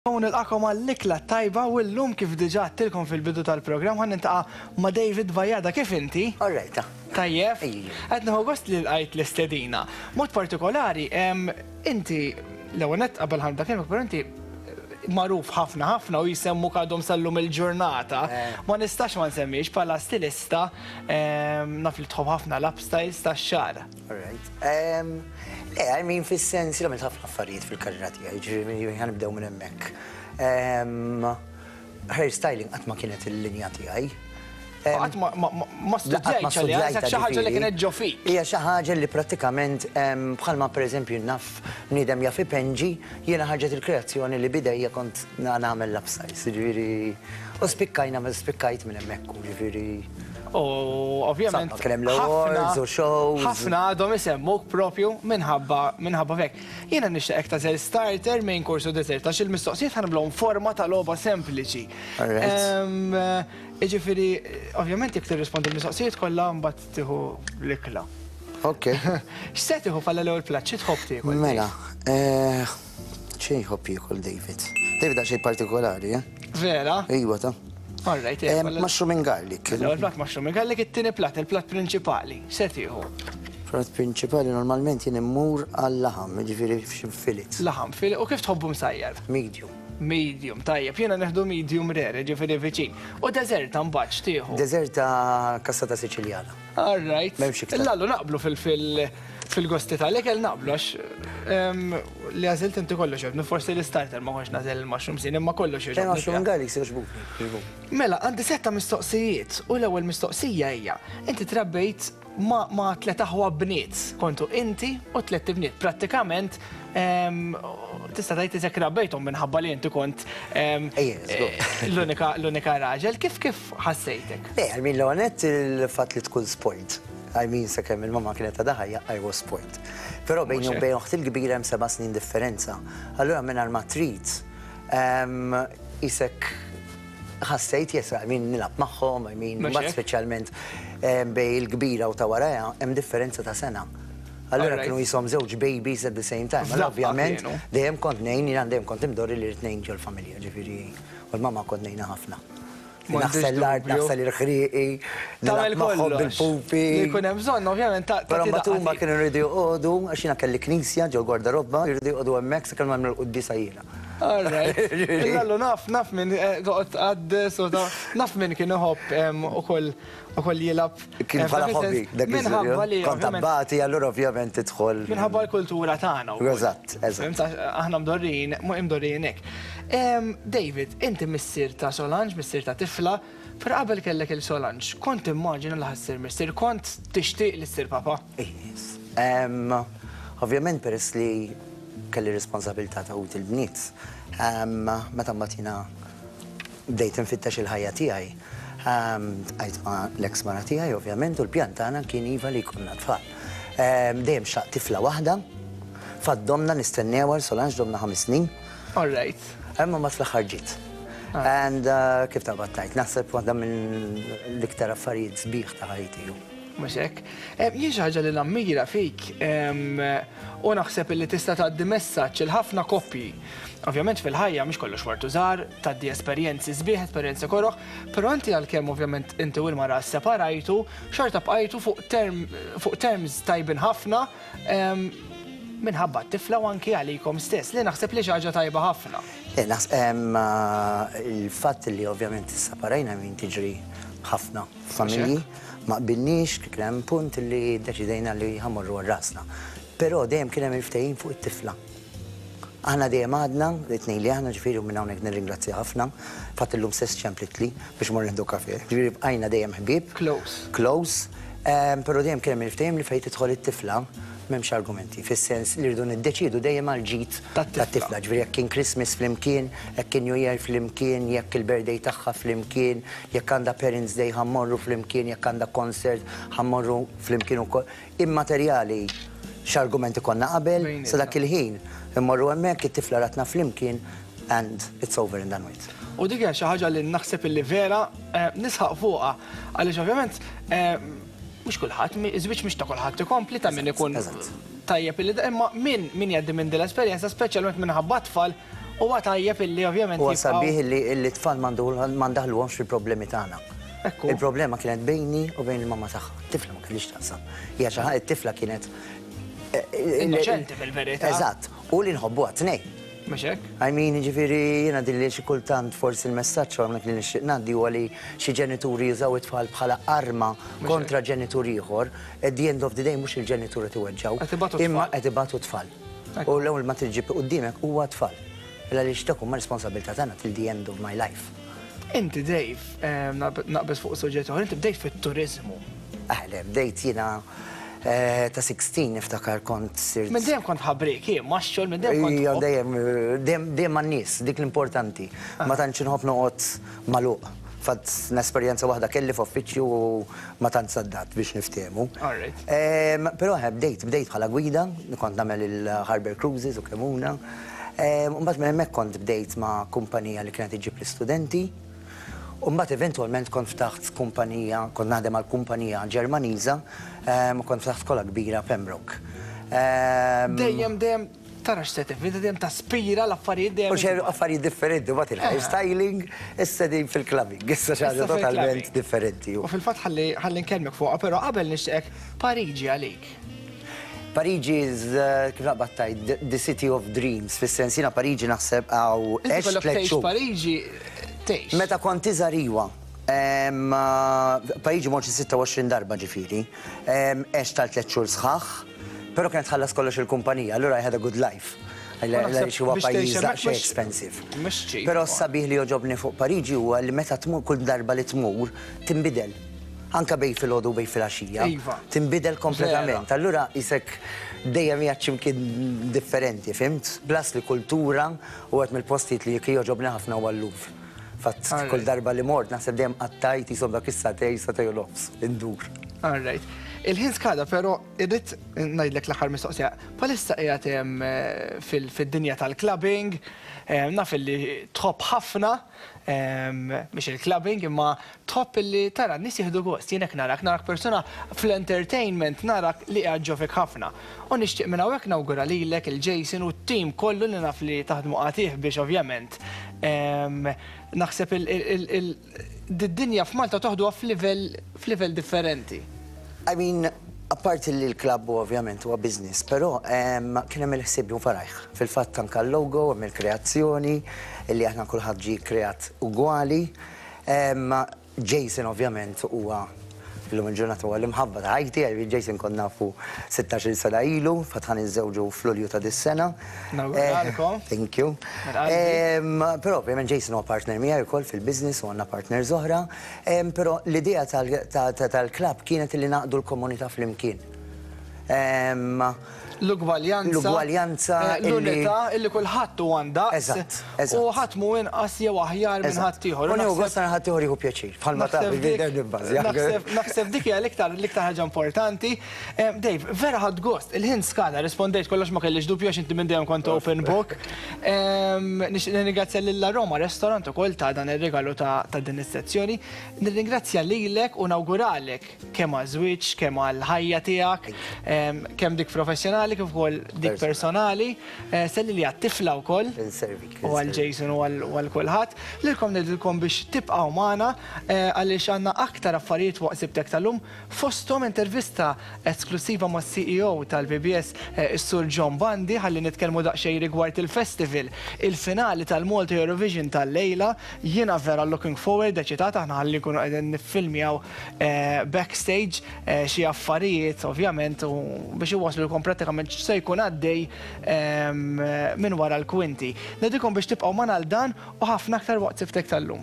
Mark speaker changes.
Speaker 1: Nilqakom għall-ikla tajba u l-lum kif diġa għattilkom fil-bidu tal-program għan nintaqa ma' David Vajada. Kif inti?
Speaker 2: Alright.
Speaker 1: Tajjeb? Għadna gost li l-għajt l-istedina. Mod partikolari, inti l-għonet qabel ħamda kelmek, pero inti maruf ħafna u jisemmu għadhom sallum il-ġurnata. Ma nistax ma nsemmiex pala stilista naf li tħob ħafna l-upstyles ta' xara.
Speaker 2: Alright. I mean, fil-sens, l-għamilt ħafna affarijiet fil-karriera tiegħi, ġifieri ħanibdew minn hemmhekk. Hairstyling qatt ma kienet il-linja tiegħi.
Speaker 1: Qatt ma studjajtx għalija, xi ħaġa li kienet ġo fik.
Speaker 2: Hija xi ħaġa li prattikament bħalma pereżempju naf bniedem jaf ipenġi, jiena ħarġet il-kreazzjoni li bidejja kont nagħmel l-upstyles, ġifieri u spikkajt minn hemmhekk, ġifieri.
Speaker 1: Ovvjament, ħafna għadhom isemmuk propju minħabba fek. Jiena nixtieq ta' starter main course u dessert għax il-mistoqsijiet ħanblhom forma ta' logħba sempliċi. Jiġifieri, ovvjament jekk tirrispondi l-mistoqsijiet kollha mbagħad tieħu l-ikla.
Speaker 2: Ok.
Speaker 1: X'se tieħu bħala l-ewwel platt, xi tħobb tiekol?
Speaker 2: Mela, xi jħobb jiekol David? David għax xejn partikolari,
Speaker 1: Vera?
Speaker 2: Ejwa ta'.
Speaker 1: Alright,
Speaker 2: mushroom and garlic.
Speaker 1: L-ewwel platt mushroom and garlic, it-tieni platt, il-platt prinċipali. Se tieħu?
Speaker 2: Platt prinċipali normalment jien immur għall-laħam, ġifieri fillet.
Speaker 1: Laħam, fillet. U kif tħobbu msajjar?
Speaker 2: Medium.
Speaker 1: Medium, tajjeb. Jiena neħdu medium rare, ġifieri viċin. U deżerta mbagħad x'tieħu?
Speaker 2: Deżerta kassata Siċiljana.
Speaker 1: Alright. L-allu naqblu fil-gosti tal-ekel naqblu għax li għazilt inti kollox jibnu, forsi l-starter ma għax nażel il-mushroom sin, imma kollox jibnu.
Speaker 2: Mushroom garlic, se xbuq.
Speaker 1: Mela, għandi setta mistoqsijiet u l-ewwel mistoqsija hija, inti trabbejt ma tlet aħwa bniet, kontu inti u tlet bniet. Prattikament, tista' tgħid iżek rabbejthom minħabba li inti kont l-unika raġel, kif ħassejtek?
Speaker 2: Għalmin l-għonet il-fatt li tkun sport. Għalmin sakemm il-mamma kienet ta' daħħa, I was sport. Però bejn u bejn uħti l-kbira hemm 7 snin differenza. Allura mingħajr ma trid isek ħassejt għalmin nilab magħhom, mbagħad speċjalment bejn il-kbira u ta' waraja hemm differenza ta' sena. Allura kienu jisom żewġ babies at the same time. Ovvjament dejjem kont ngħin, jien dejjem kont imdorri li rid ngħin ġol-familja, ġifieri u l-mamma kont ngħinha ħafna. Naħsel l-art, naħsel il-ħriqi, nilab magħhom bil-pupi.
Speaker 1: Jkun hemm bżonn, ovvjament ta'
Speaker 2: però mbagħad ma kienu jridu joqogħdu għax jiena kelli knisja ġew garderobba, jridu joqogħdu hemmhekk sakemm nagħmlu l-qudiesa jiena.
Speaker 1: Alright. Naf minn għaddes u naf minn kien iħobb ukoll jilab.
Speaker 2: Kien bħala hobby dak iż-żmien. Kont abbati, allura ovvjament tidħol.
Speaker 1: Minħabba l-kultura tagħna.
Speaker 2: Eżatt, eżatt.
Speaker 1: Aħna mdorrijin hekk. David, inti missier ta' Solange, missier ta' tifla, per qabel kellek il-Solange, kont immaġina li ħassir missier, kont tixtieq li ssir papa?
Speaker 2: Ovvjament peress li kelli responsabilità ta' għut il-bniet. Meta mbatina bdejt infittex il-ħajja tiegħi. Għajt ma l-eks mara tiegħi, ovvjament, u l-pjan tagħna kien iva li jkollna tfal. Dejjem xtaqt tifla waħda, faddomna nistennew Solange domna 5 snin.
Speaker 1: Alright.
Speaker 2: Imma ma fl-aħħar ġiet. And kif ta' battajt, naħseb waħda minn l-iktar affarijiet sbieħ ta' ħajti.
Speaker 1: Mhux hekk. Jien xi ħaġa li nammira fik u naħseb li tista' tgħaddi messaġġ il ħafna koppji. Ovvjament fil-ħajja mhux kollox wartu żgħar, tgħaddi esperjenzi sbieħ, esperjenzi koroħ, però inti għalkemm ovvjament inti u l-mara separajtu, xorta bqajtu fuq terms tajbin ħafna minħabba t-tifla u anki għalikom stess, li naħseb li ħaġa tajba ħafna.
Speaker 2: Il-fatt li ovvjament separajna minn tiġri ħafna familji, ma qbilniex kien hemm punt li ddeċidejna li ħammorru għar-rasna. Però dejjem kien hemm il-ftehim fuq it-tifla. Aħna dejjem għadna, it-tnejn li aħna ġifieri minn hawnhekk nirringrazzja ħafna, fatt illum stess ċemplit-li biex mor nieħdu kafè. Ġifieri bqajna dejjem ħbieb. Close. Però dejjem kien hemm il-ftehim li fejn tidħol it-tifla m'hemmx argumenti, fis-sens li rridu niddeċiedu dejjem għall-ġid tat-tifla. Ġifieri jekk kien Christmas flimkien, jekk kien New Year flimkien, jekk il-birthday tagħha flimkien, jekk għandha Parents Day ħammorru flimkien, jekk għandha concert ħammorru flimkien ukoll. Immaterjali x'argumenti konna qabel, sa dak il-ħin immorru hemmhekk it-tifla ratna flimkien and it's over and done with.
Speaker 1: U dik hija xi ħaġa li naħseb illi vera nisħaq fuqha għaliex ovvjament mux kullħat, izbiċ mux ta' kullħat ikompli ta' min ikun tajjeb illi imma min jaddi minn dil-esperienza, speċjalment minħabba tfal U għatajjeb illi ovvjament.
Speaker 2: U sabiħ li t-tfal mandaħluhomx fil-problemi tagħna. Il-problema kienet bejni u bejn il-mamma tagħha. Tifla ma kellix taqsam. Hija xi ħaġa it-tifla kienet
Speaker 1: innoċenti fil-verità.
Speaker 2: Eżatt, u li nħobbuha tnejn.
Speaker 1: Mhux hekk?
Speaker 2: I mean, ġifieri jiena dilli xi kultant forsi l-messaġġ hawnhekk li nixtieq ngħaddi huwa li xi ġenituri jużaw it-tfal bħala arma kontra ġenitur ieħor, at the end of the day mhux il-ġenituri tiweġġaw, imma qed ibatu tfal. U l-ewwel ma tiġi quddiemek huwa tfal. Għaliex dak huma responsabilità tagħna till the end of my life.
Speaker 1: Inti Dave, naqbes fuq suġġett oħra, inti bdejt fit-turiżmu.
Speaker 2: Bdejt jiena ta' 16 niftakar kont sirt.
Speaker 1: Minn dejjem kont ħabbrik, max-xogħol minn dejjem kont.
Speaker 2: Ija dejjem man-nies, dik l-importanti. Ma tantx inħobb noqgħod magħluq. Fatt n-esperjenza waħda kelli f'uffiċċju u ma tant saddat biex niftehmu. Però bdejt bħala gwida, kont nagħmel il-Harbour Cruises u Kemuna. Mbagħad minn hemmhekk kont bdejt ma' kumpanija li kienet iġib l-istudenti. U mbagħad eventwalment kont ftaħt kumpanija, kont naħdem għal kumpanija Ġermaniża, u kont ftaħt skola kbira Pembroke.
Speaker 1: Dejjem tara x'se tifhim, dejjem taspira l-affarijiet dejjem.
Speaker 2: U xejn affarijiet differenti, u bagħad il-hairstyling issa din fil-clubbing, issa xi ħaġa totalment differenti.
Speaker 1: U fil-fatt ħalli nkellmek fuqha, però qabel nixtieq Pariġi għalik.
Speaker 2: Pariġi kif naqbad tajt the city of dreams, fis-sens jiena Pariġi naħseb għaw għex tliet xhur.
Speaker 1: Pariġi tgħix.
Speaker 2: Meta kont iżgħar iwa, Pariġi morċi 26 darba ġifieri, għex tal-tliet xhur sħaħ, però kienet tħallas kollox il-kumpanija, allura I had a good life. Għaliex huwa pajjiż daqsxejn expensive. Però sabiħ li joġobni fuq Pariġi huwa li meta tmur kull darba li tmur tinbidel. Anka bej fil-ħodu u bej fil-għaxija. Tinbidel kompletament. Allura jisek dejjem jgħid kien differenti, fimt? Blas li kultura u għet mill-postijiet li jekk joġobni ħafna u għalluf. Fatt kull darba li mort naħseb dejjem qattajt jisob dak is-satej u nofs, indur.
Speaker 1: Alright. Il-ħin skada, però irrid ngħidlek l-aħħar mistoqsija. Palissa qiegħed hemm fid-dinja tal-clubbing, naf li tħobb ħafna, mhix il-clubbing, imma tħobb illi tara nies jieħdu gost, jien hekk narak persuna fl-entertainment narak li qiegħed ġofek ħafna. U nixtieq minn hawnhekk nawgura lilek il-Jason u t-tim kollu li naf li taħdmu qatih biex ovvjament naħseb d-dinja f'Malta toħduha f'livell differenti.
Speaker 2: I mean, apart li l-klabb ovvjament huwa business, però kien hemm il-ħsieb farajħ. Fil-fatt anke l-logo, hemm il-kreazzjoni, li aħna kulħadd ġie kreat ugwali. Jason ovvjament huwa illum il-ġurnata huwa l-imħabba ta' ħajti, Jason kon nafu 16 sena ilu, fatħan iż-żewġu f'Lulju ta' dis-sena. Thank you. Però ovvjament Jason huwa partner miegħi wkoll fil-business u għandna partners oħra, però l-idea tal-klabb kienet li naqdu l-komunità flimkien.
Speaker 1: L-ugwaljanza, l-unità illi kulħadd huwa għandaq u ħadd mu inqas jew aħjar minn ħadd ieħor.
Speaker 2: U gosta ħadd ieħor jieħu pjaċir bħalma taf il-bidel nibbażi.
Speaker 1: Naħseb dik hija l-iktar ħaġa importanti. Dave, vera ħadd gost, il-ħin skada rispondejt kollox ma kellix dubju għax inti minn dejjem kont open book. Nirringrazzja lil Roma Restaurant ukoll ta' dan ir-regalu ta' din is-sezzjoni. Nirringrazzja lilek u nawguralek kemm għaż-żwieġ, kemm għall-ħajja tiegħek, kemm dik professjonali kif ukoll dik personali, selli li għat-tifla wkoll u għal Jason u għal kulħadd. Lilkom nidilkom biex tibqgħu magħna għaliex għandna aktar affarijiet waqt sibtek tal-lum fosthom intervista esklusiva mas-CEO tal-PBS is-Sur John Bandi ħalli nitkellmu daqsxejn rigward il-festival, il-finali tal-Malta Eurovision tal-lejla. Jiena vera looking forward eċitata aħna ħalli nkunu qegħdin niffilmjaw backstage xi affarijiet ovvjament u biex iwaslulkom prattikament se jkun għaddej minn wara l-kwinti. Nedikom biex tibqgħu magħna għal dan u ħafna aktar waqt sibtek tal-lum.